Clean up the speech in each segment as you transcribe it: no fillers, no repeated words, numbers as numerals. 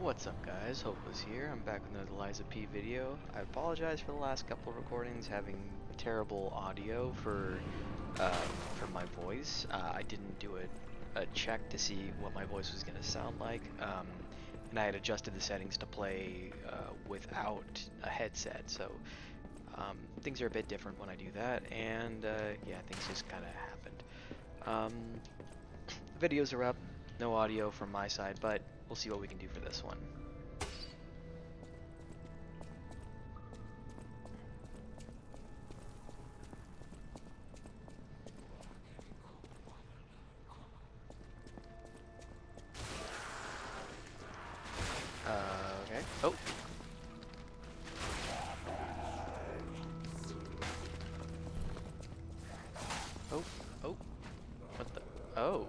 What's up guys, Hopeless here. I'm back with another Liza P video. I apologize for the last couple of recordings having terrible audio for my voice. I didn't do a check to see what my voice was going to sound like, and I had adjusted the settings to play without a headset, so things are a bit different when I do that, and yeah, things just kind of happened. The videos are up, no audio from my side, but we'll see what we can do for this one. Okay. Oh. Oh. Oh. What the? Oh.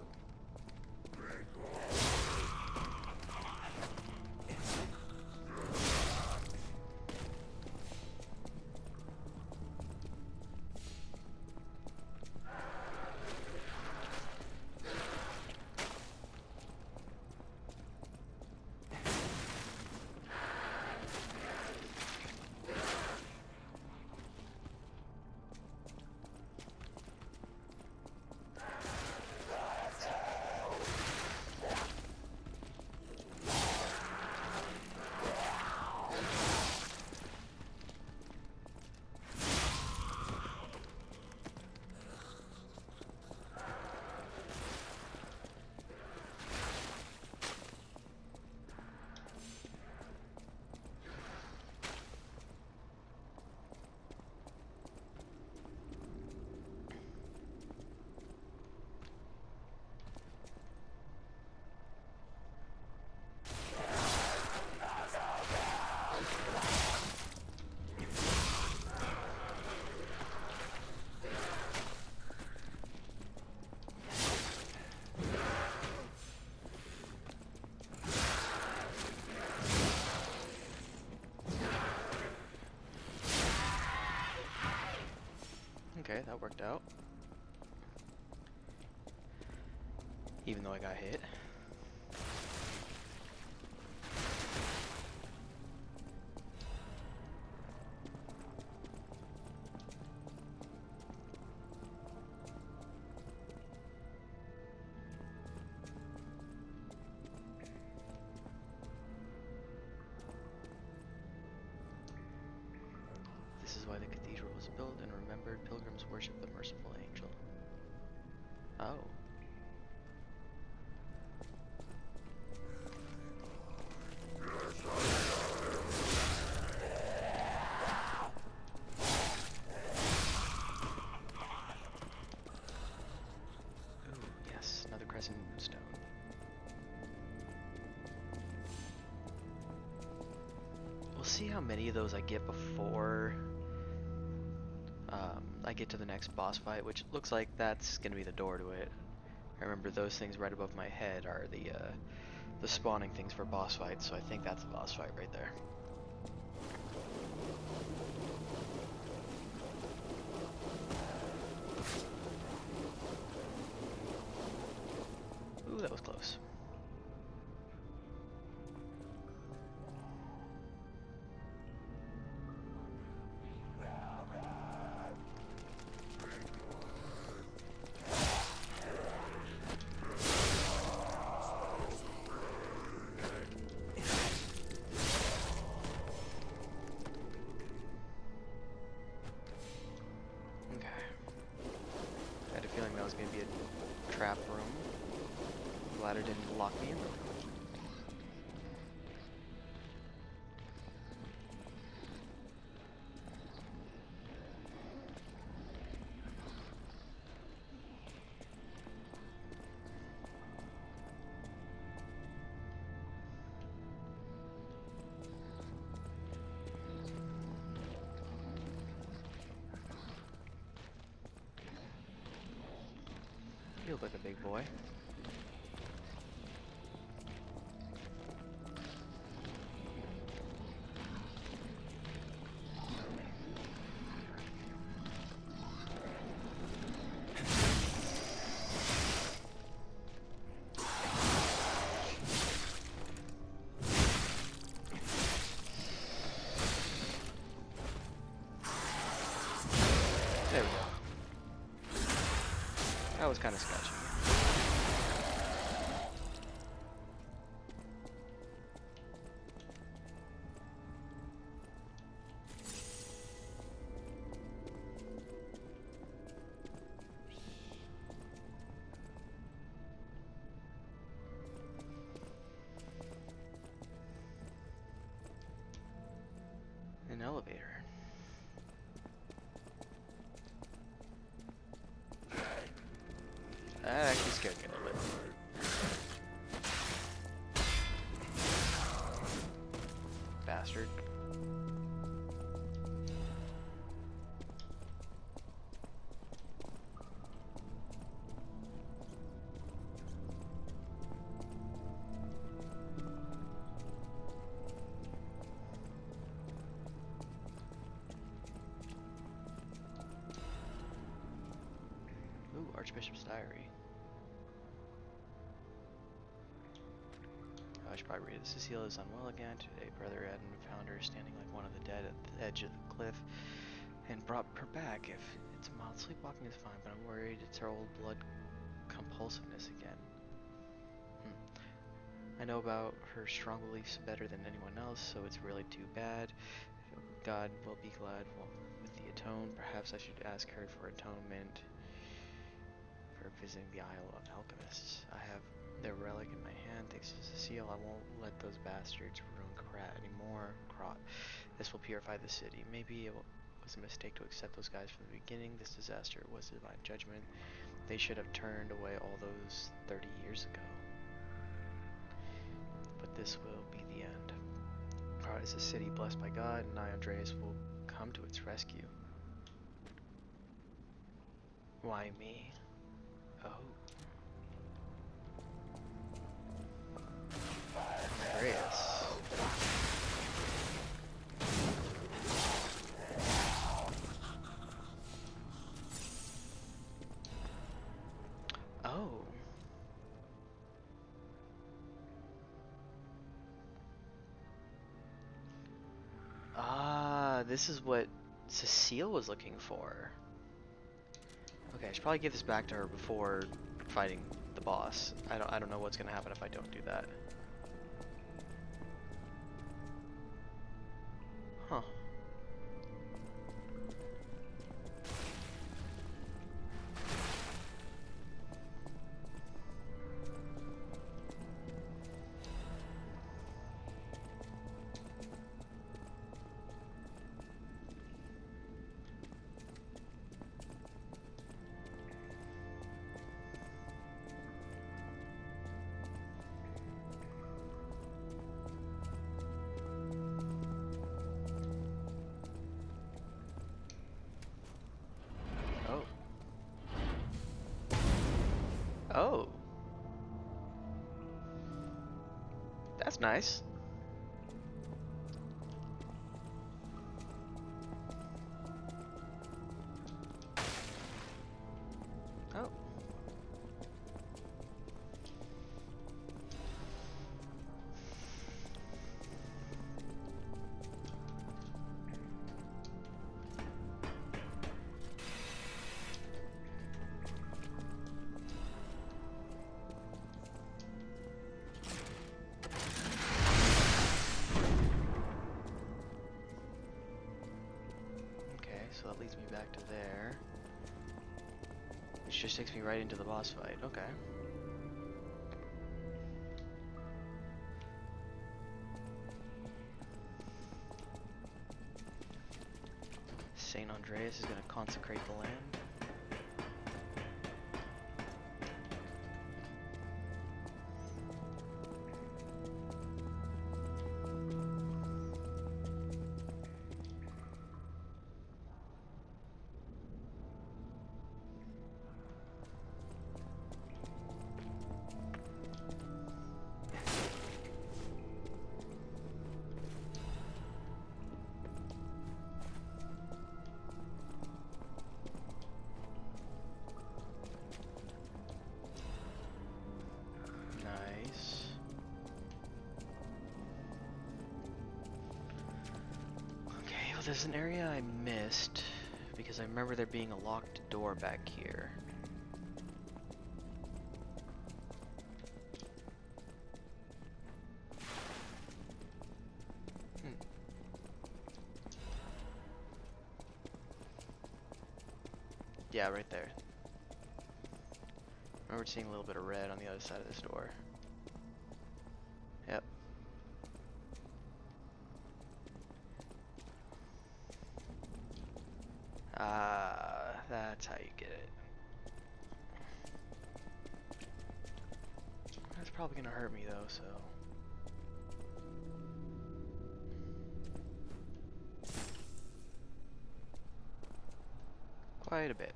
Okay, that worked out. Even though I got hit. This is why the cathedral was built and remembered pilgrims worship the merciful angel. Oh. Ooh, yes, another crescent moonstone. We'll see how many of those I get before I get to the next boss fight, which looks like that's gonna be the door to it. I remember those things right above my head are the spawning things for boss fights, so I think that's a boss fight right there. Ooh, that was close. I had a feeling that was going to be a trap room. Glad it didn't lock me in. You look like a big boy. was kind of sketchy. An elevator. That actually scared me a little bit. Bastard. Ooh, Archbishop's diary. I should probably read it. Cecile is unwell again. Today, Brother Eden found her standing like one of the dead at the edge of the cliff and brought her back. If it's mild sleepwalking, is fine, but I'm worried it's her old blood compulsiveness again. I know about her strong beliefs better than anyone else, so it's really too bad. God will be glad with the atone. Perhaps I should ask her for atonement for visiting the Isle of Alchemists. I have their relic in my hand. Thanks to Cecile, I won't let those bastards ruin Krat anymore. This will purify the city. Maybe it was a mistake to accept those guys from the beginning. This disaster was divine judgment. They should have turned away all those 30 years ago. But this will be the end. Krat is a city blessed by God, and I, Andreas, will come to its rescue. Why me? Oh. Andreas. Oh. Ah, this is what Cecile was looking for. Okay, I should probably give this back to her before fighting the boss. I don't know what's gonna happen if I don't do that. Huh. Oh. That's nice. Oh. So that leads me back to there, which just takes me right into the boss fight. Okay. Saint Andreas is going to consecrate the land. There's an area I missed because I remember there being a locked door back here. Yeah, right there. I remember seeing a little bit of red on the other side of this door. Yep. That's how you get it. That's probably gonna hurt me though, so. Quite a bit.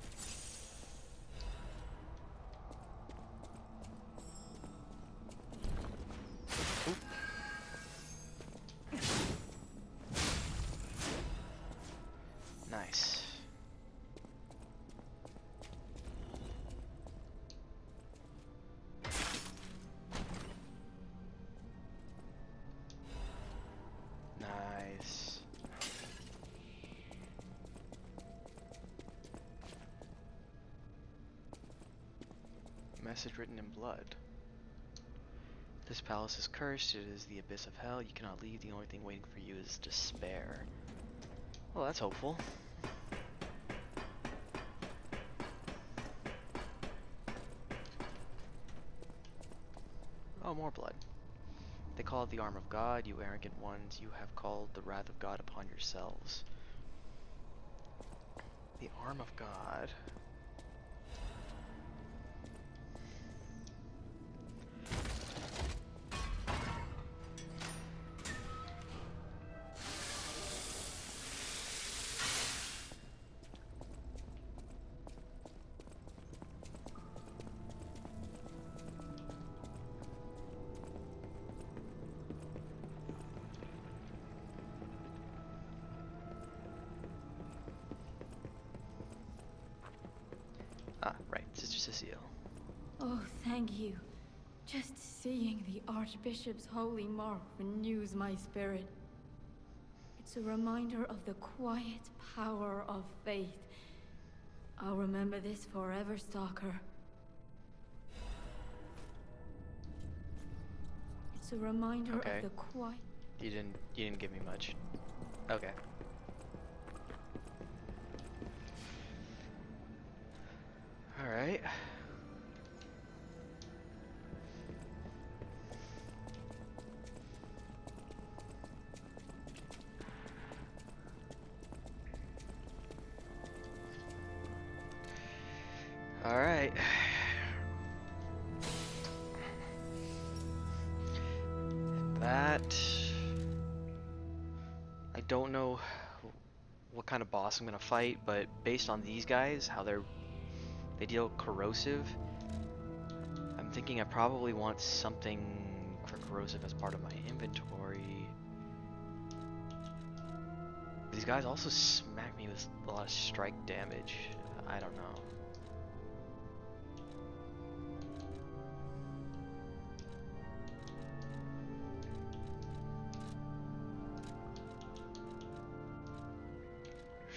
Oop. Nice. Nice. Message written in blood. This palace is cursed. It is the abyss of hell. You cannot leave. The only thing waiting for you is despair. Well, that's hopeful. Oh, more blood. They call it the arm of God. You arrogant ones, you have called the wrath of God upon yourselves. The arm of God. Ah, right, Sister Cecile. Oh, thank you. Just seeing the Archbishop's holy mark renews my spirit. It's a reminder of the quiet power of faith. I'll remember this forever, Stalker. It's a reminder Okay. of the quiet... You didn't give me much. Okay. Alright. Alright. That... I don't know what kind of boss I'm gonna fight, but based on these guys, how they deal corrosive, I'm thinking I probably want something for corrosive as part of my inventory. These guys also smack me with a lot of strike damage. I don't know.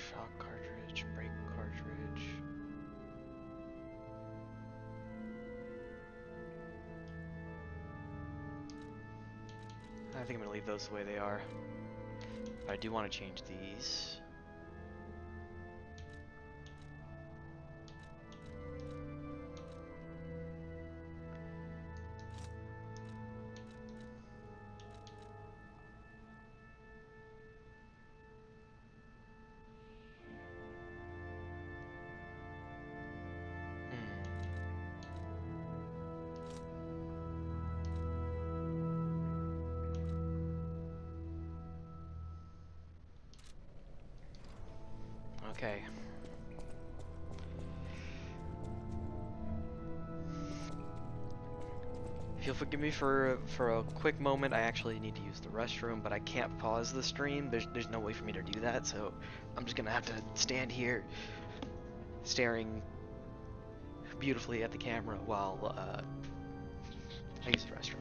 Shock cartridge, brake cartridge. I think I'm gonna leave those the way they are. But I do want to change these. Okay. If you'll forgive me for a quick moment, I actually need to use the restroom, but I can't pause the stream. There's no way for me to do that, so I'm just gonna have to stand here staring beautifully at the camera while I use the restroom.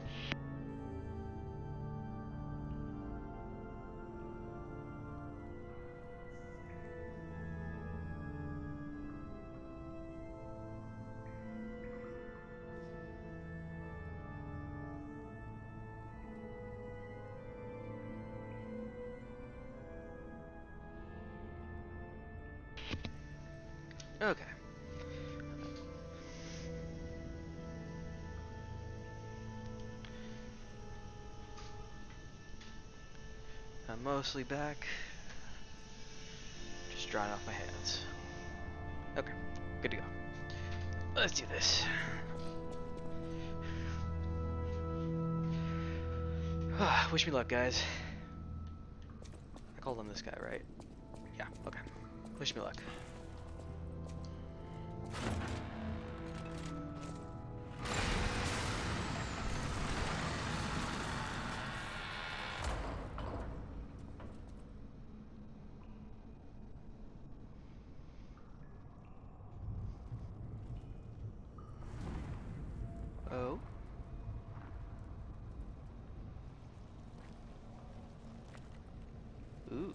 Okay. I'm mostly back. Just drying off my hands. Okay, good to go. Let's do this. Wish me luck, guys. I called him this guy, right? Yeah, okay. Wish me luck. Oh? Ooh.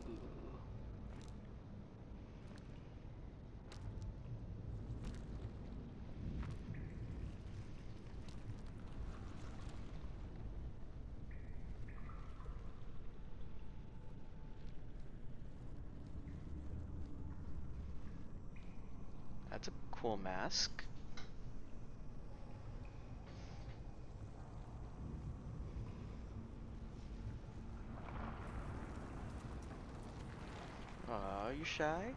That's a cool mask. Are you shy?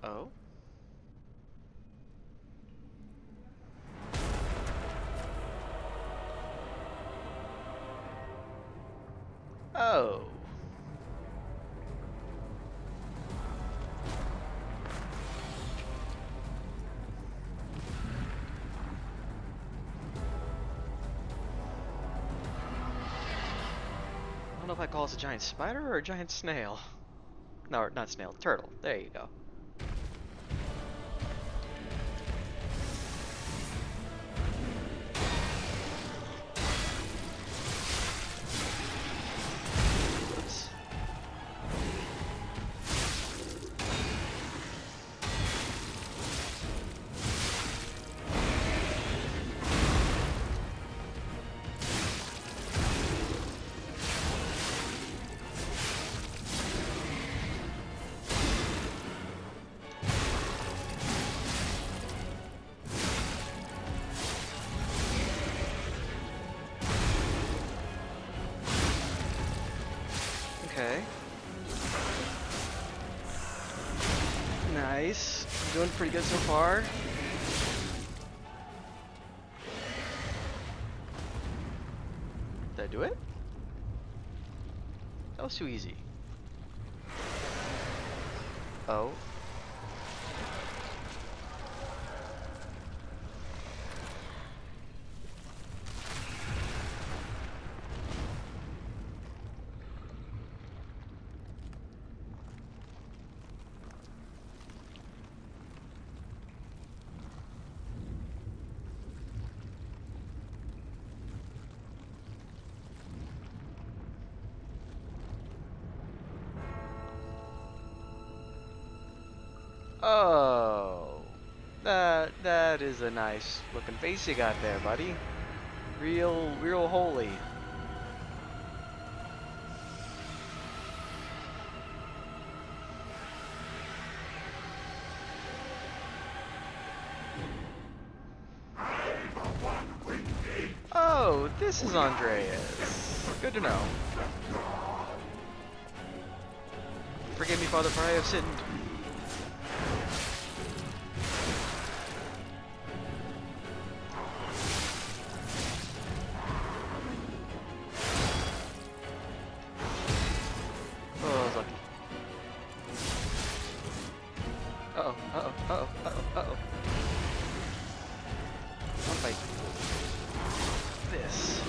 Oh? Oh. I don't know if I call this a giant spider or a giant snail. No, not snail, turtle. There you go. Oops. Okay. Nice. Doing pretty good so far. Did I do it? That was too easy. Oh. Oh, that is a nice looking face you got there, buddy. Real holy. Oh, this is Andreas. Good to know. Forgive me, Father, for I have sinned. Oh, I was lucky. Uh-oh, uh-oh, uh-oh, uh-oh, uh-oh. I'll fight this.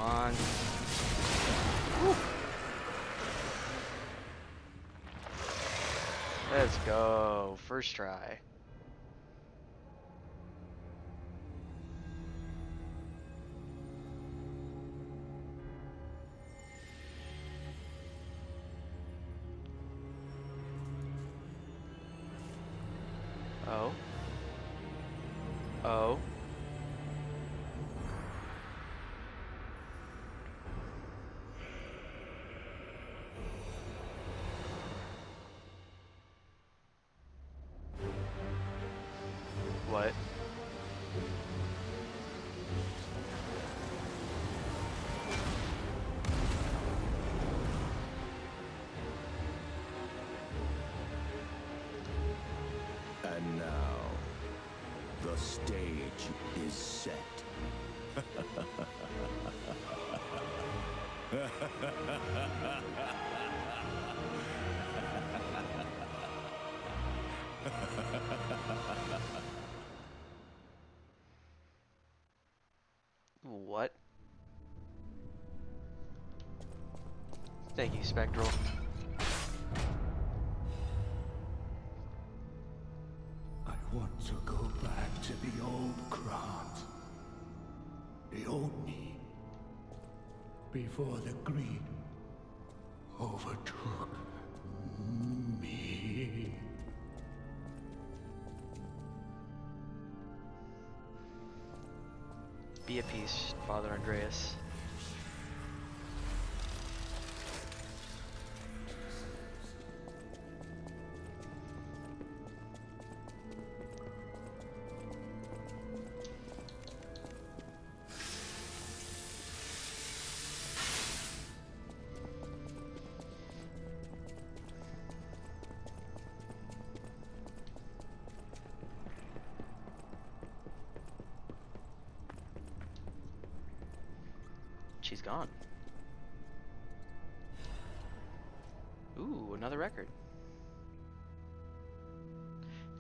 on. Woo. Let's go. First try. Oh. Oh. What? And now, the stage is set. What? Thank you, Spectral. I want to go back to the old Grant. The old me. Before the greed overtook me. Be at peace, Father Andreas. She's gone. Ooh, another record.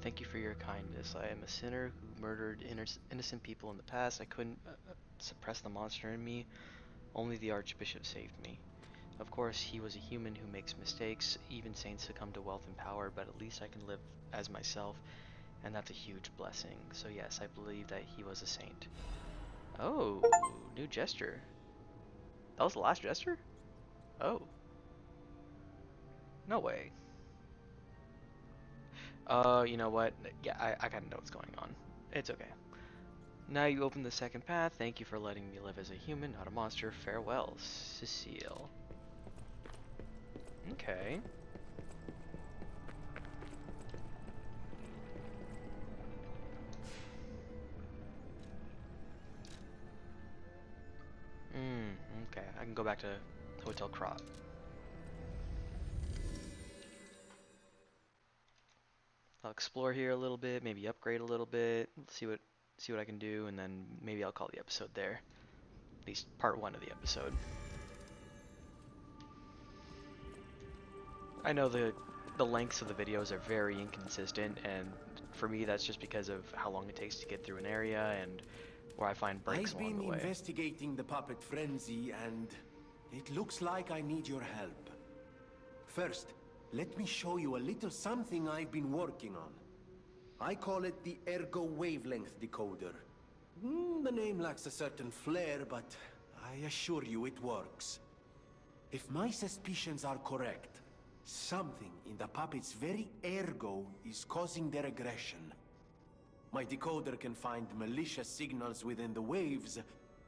Thank you for your kindness. I am a sinner who murdered innocent people in the past. I couldn't suppress the monster in me. Only the Archbishop saved me. Of course, he was a human who makes mistakes. Even saints succumb to wealth and power, but at least I can live as myself, and that's a huge blessing. So yes, I believe that he was a saint. Oh, new gesture. That was the last gesture? Oh. No way. You know what? Yeah, I kinda know what's going on. It's okay. Now you open the second path. Thank you for letting me live as a human, not a monster. Farewell, Cecile. Okay. Okay. I can go back to Hotel Krat. I'll explore here a little bit, maybe upgrade a little bit, see what I can do, and then maybe I'll call the episode there. At least part 1 of the episode. I know the lengths of the videos are very inconsistent, and for me that's just because of how long it takes to get through an area and where I find breaks along the way. I've been investigating the puppet frenzy, and it looks like I need your help. First, let me show you a little something I've been working on. I call it the Ergo Wavelength Decoder. The name lacks a certain flair, but I assure you it works. If my suspicions are correct, something in the puppet's very ergo is causing their aggression. My decoder can find malicious signals within the waves,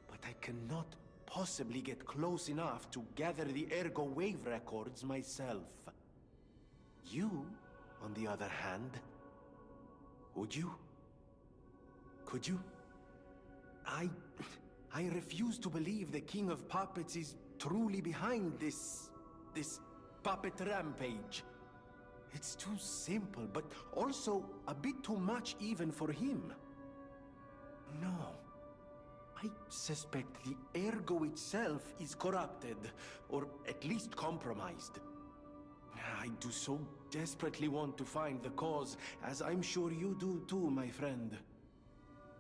but I cannot possibly get close enough to gather the ergo wave records myself. You, on the other hand, would you? Could you? I refuse to believe the King of Puppets is truly behind this puppet rampage. It's too simple, but also a bit too much even for him. No. I suspect the ergo itself is corrupted, or at least compromised. I do so desperately want to find the cause, as I'm sure you do too, my friend.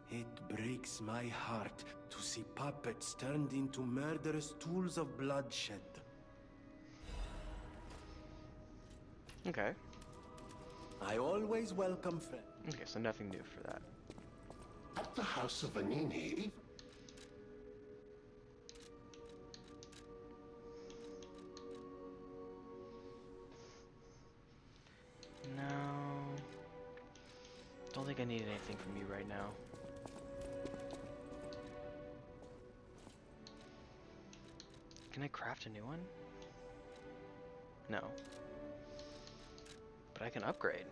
It breaks my heart to see puppets turned into murderous tools of bloodshed. Okay. I always welcome friends. Okay, so nothing new for that. At the House of Vanini, No. Don't think I need anything from you right now. Can I craft a new one? No. But I can upgrade.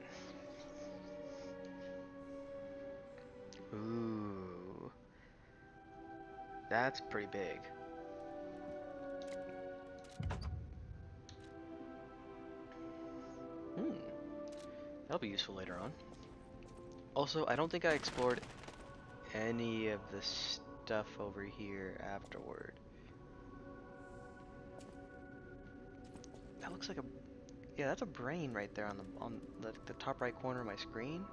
Ooh. That's pretty big. That'll be useful later on. Also, I don't think I explored any of the stuff over here afterward. That looks like a... Yeah, that's a brain right there on the top right corner of my screen.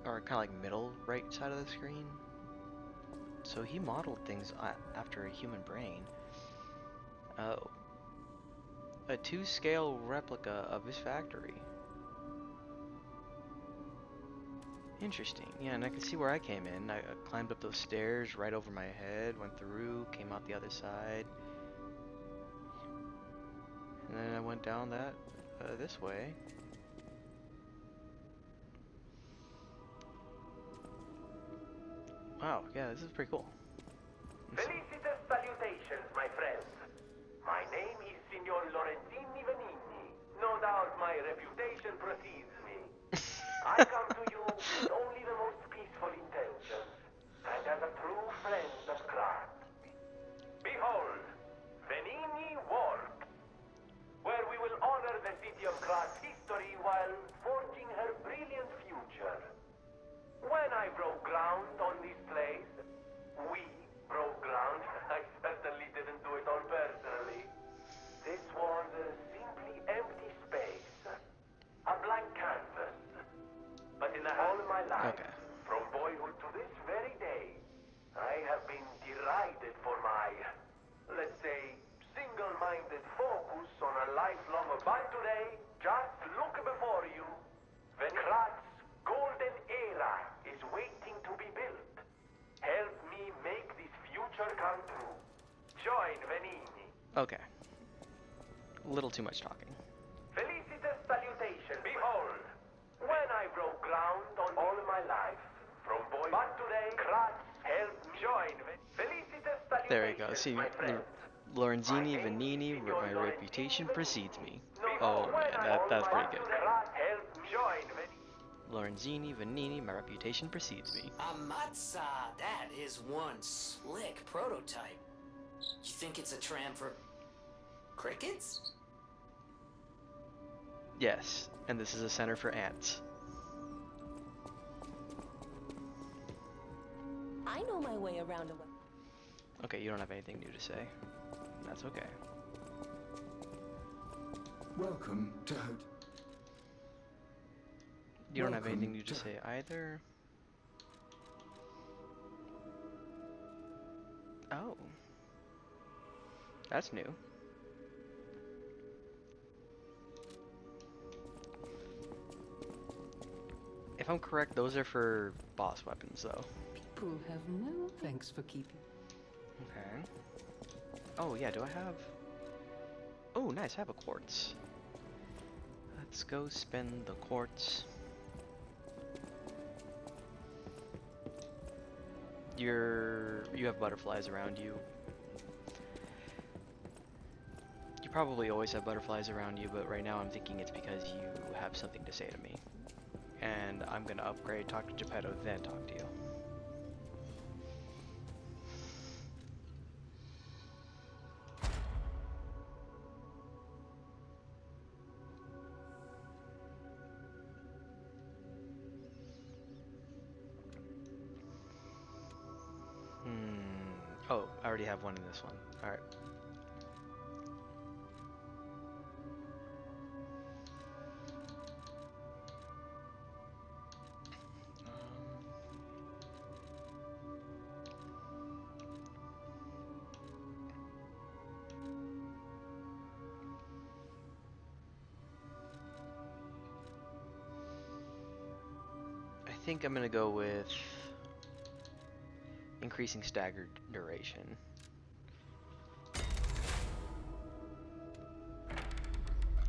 Or kind of like middle right side of the screen. So he modeled things after a human brain. Oh. A 2-scale replica of his factory. Interesting. Yeah, and I can see where I came in. I climbed up those stairs right over my head, went through, came out the other side. And then I went down that, this way. Wow, yeah, this is pretty cool. Felicitous salutations, my friends. My name is Signor Lorenzini Vanini. No doubt my reputation precedes me. I come to you with only the most peaceful intentions, and as a true friend of craft. Behold, Vanini Works, where we will honor the city of Krat's history while forging her brilliant future. When I broke ground on this place, we broke ground. I certainly didn't do it all personally. This was a simply empty space, a blank canvas. But in the whole of my life, from boyhood to this very day, I have been derided for my, let's say, single-minded focus on a lifelong. But today, just look before you. Krat's golden era is waiting to be built. Help me make this future come true. Join Vanini. Okay. A little too much talking. Felicitous salutation. Behold, when I broke ground on all my life, from boy. But today, Kratz helped me join. Felicitous salutation. There you go. See, my friends. Lorenzini Vanini, my reputation precedes me. Oh man, that's pretty good. Kratz helped me join. Lorenzini Vanini, my reputation precedes me. Amatsa, that is one slick prototype. You think it's a tram for crickets? Yes, and this is a center for ants. I know my way around a... Okay, you don't have anything new to say. That's okay. welcome to Hote. You don't have anything Welcome new to say either. Oh. That's new. If I'm correct, those are for boss weapons, though. People have no thanks for keeping. Okay. Oh, yeah, do I have... Oh, nice, I have a quartz. Let's go spend the quartz. You have butterflies around you. You probably always have butterflies around you, but right now I'm thinking it's because you have something to say to me. And I'm gonna upgrade, talk to Geppetto, then talk to you. Oh, I already have one in this one. Alright. think I'm gonna go with increasing staggered duration.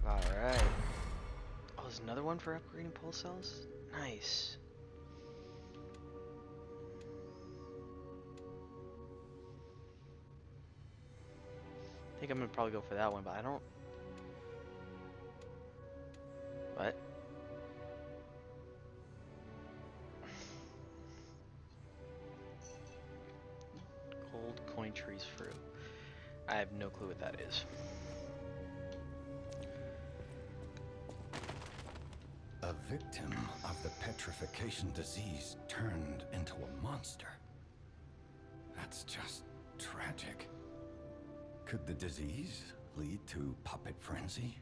Alright. Oh, there's another one for upgrading pulse cells? Nice. I think I'm gonna probably go for that one, but I don't... What? Gold coin trees fruit. I have no clue what that is. A victim of the petrification disease turned into a monster. That's just tragic. Could the disease lead to puppet frenzy?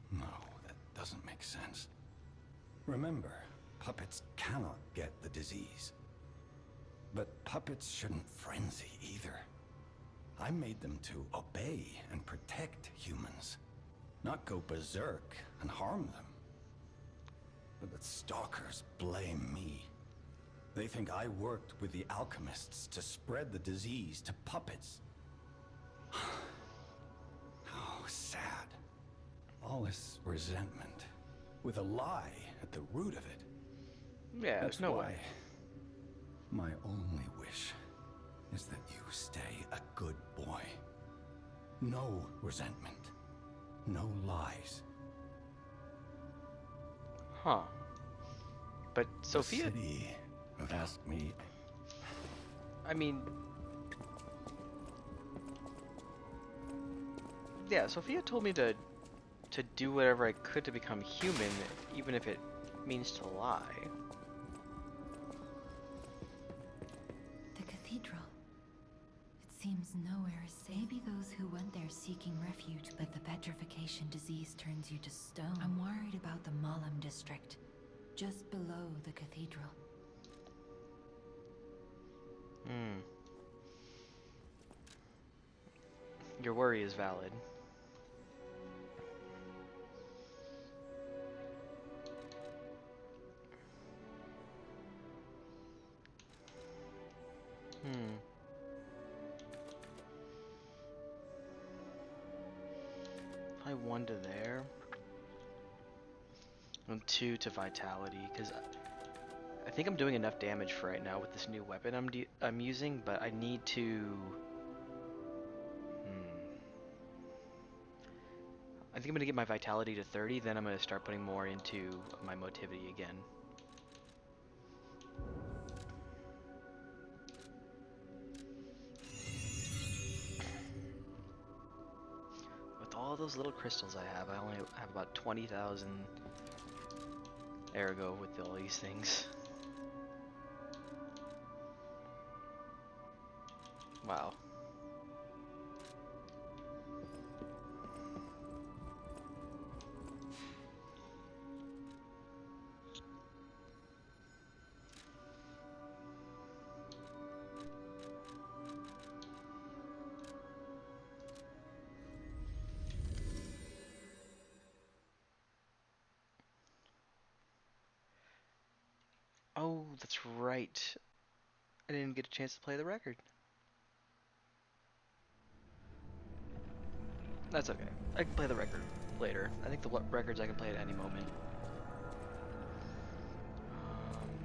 No, that doesn't make sense. Remember, puppets cannot get the disease. But puppets shouldn't frenzy either. I made them to obey and protect humans, not go berserk and harm them. But the stalkers blame me. They think I worked with the alchemists to spread the disease to puppets. How sad. All this resentment, with a lie at the root of it. Yeah, That's there's no why way. my only wish is that you stay a good boy. No resentment. No lies. Huh. But Sophia... The city have asked me... I mean... Yeah, Sophia told me to do whatever I could to become human, even if it means to lie. The cathedral. It seems nowhere is safe. Maybe those who went there seeking refuge, but the petrification disease turns you to stone. I'm worried about the Malam district, just below the cathedral. Your worry is valid. I 1 to there. And 2 to vitality, because I think I'm doing enough damage for right now with this new weapon I'm using, but I need to... I think I'm going to get my vitality to 30, then I'm going to start putting more into my motivity again. With all those little crystals I only have about 20,000 ergo with all these things. Wow. Oh, that's right. I didn't get a chance to play the record. That's okay. I can play the record later. I think the records I can play at any moment.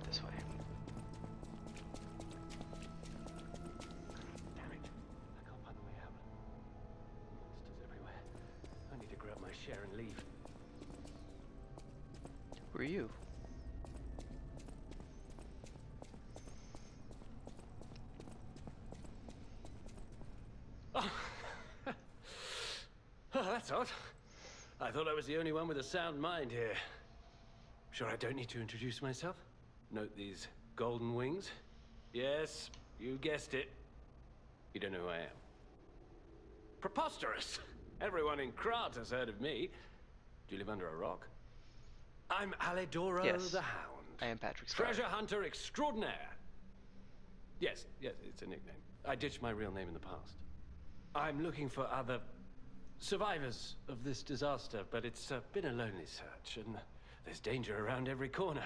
This way. Damn it. I can't find the way out. Monsters everywhere. I need to grab my share and leave. Who are you? Oh, that's odd. I thought I was the only one with a sound mind here. Sure I don't need to introduce myself? Note these golden wings? Yes, you guessed it. You don't know who I am. Preposterous! Everyone in Krat has heard of me. Do you live under a rock? I'm Alidoro Yes. the Hound. I am Patrick Star. Treasure hunter extraordinaire. Yes, it's a nickname. I ditched my real name in the past. I'm looking for other survivors of this disaster, but it's been a lonely search, and There's danger around every corner.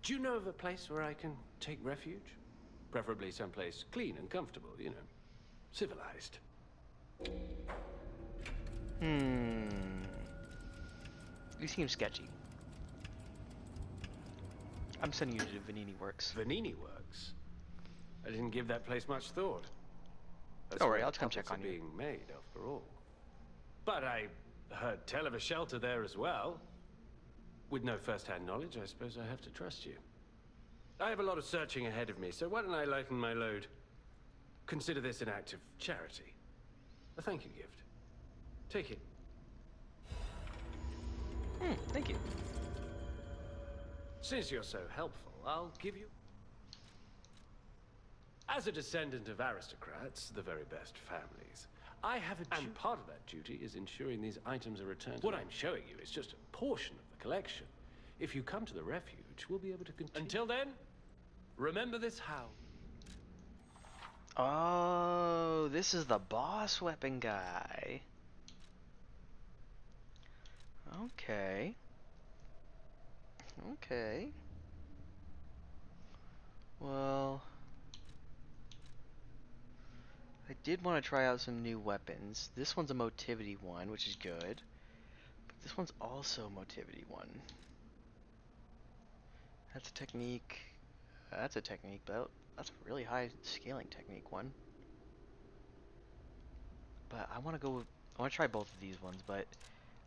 Do you know of a place where I can take refuge? Preferably someplace clean and comfortable, you know. Civilized. You seem sketchy. I'm sending you to Vanini Works. Vanini Works? I didn't give that place much thought. That's Don't worry, where I'll the come check puppets on are you. being made, after all. But I heard tell of a shelter there as well. With no first-hand knowledge, I suppose I have to trust you. I have a lot of searching ahead of me, so why don't I lighten my load? Consider this an act of charity. A thank you gift. Take it. Thank you. Since you're so helpful, I'll give you... As a descendant of aristocrats, the very best families, I have a duty. And part of that duty is ensuring these items are returned. What I'm showing you is just a portion of the collection. If you come to the refuge, we'll be able to continue. Until then, remember this how. Oh, this is the boss weapon guy. Okay. Okay. Well, I did want to try out some new weapons. This one's a motivity one, which is good. But this one's also a motivity one. That's a technique. That's a technique, but that's a really high scaling technique one. But I want to go. I want to try both of these ones, but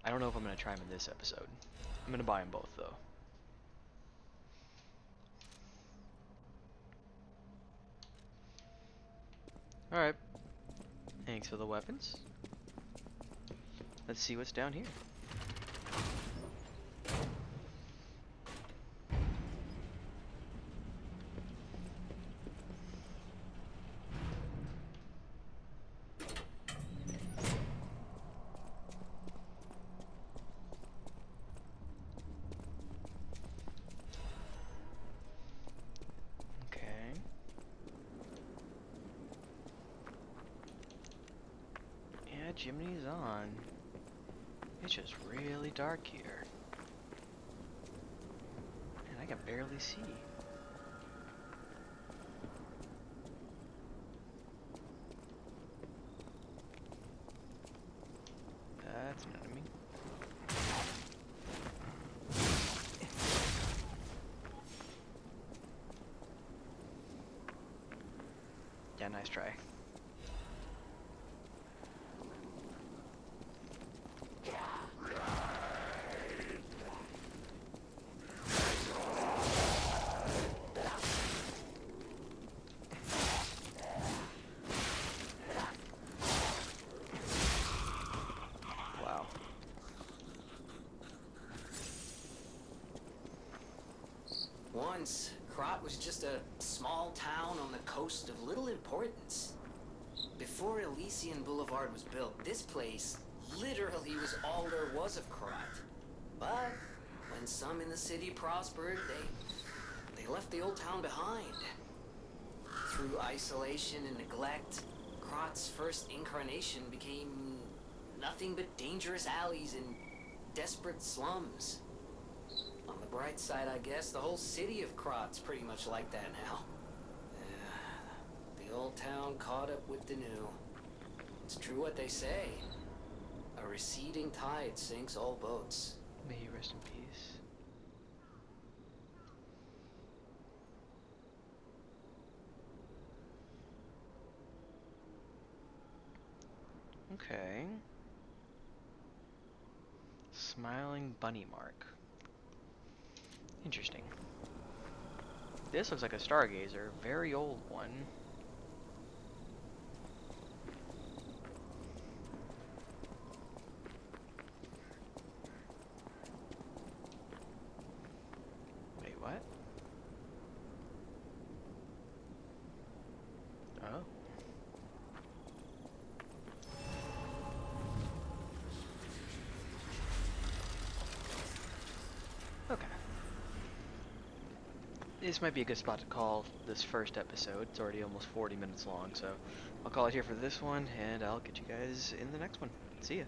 I don't know if I'm going to try them in this episode. I'm going to buy them both, though. Alright. Thanks for the weapons. Let's see what's down here. Chimney's on. It's just really dark here. And I can barely see. That's an enemy. Yeah, nice try. Once, Krat was just a small town on the coast of little importance. Before Elysian Boulevard was built, this place literally was all there was of Krat. But when some in the city prospered, they left the old town behind. Through isolation and neglect, Krat's first incarnation became nothing but dangerous alleys and desperate slums. On the bright side, I guess, the whole city of Krat's pretty much like that now. The old town caught up with the new. It's true what they say. A receding tide sinks all boats. May you rest in peace. Okay. Smiling bunny mark. Interesting. This looks like a stargazer, very old one. Wait, what? Oh. Okay. This might be a good spot to call this first episode. It's already almost 40 minutes long, so I'll call it here for this one, and I'll get you guys in the next one. See ya.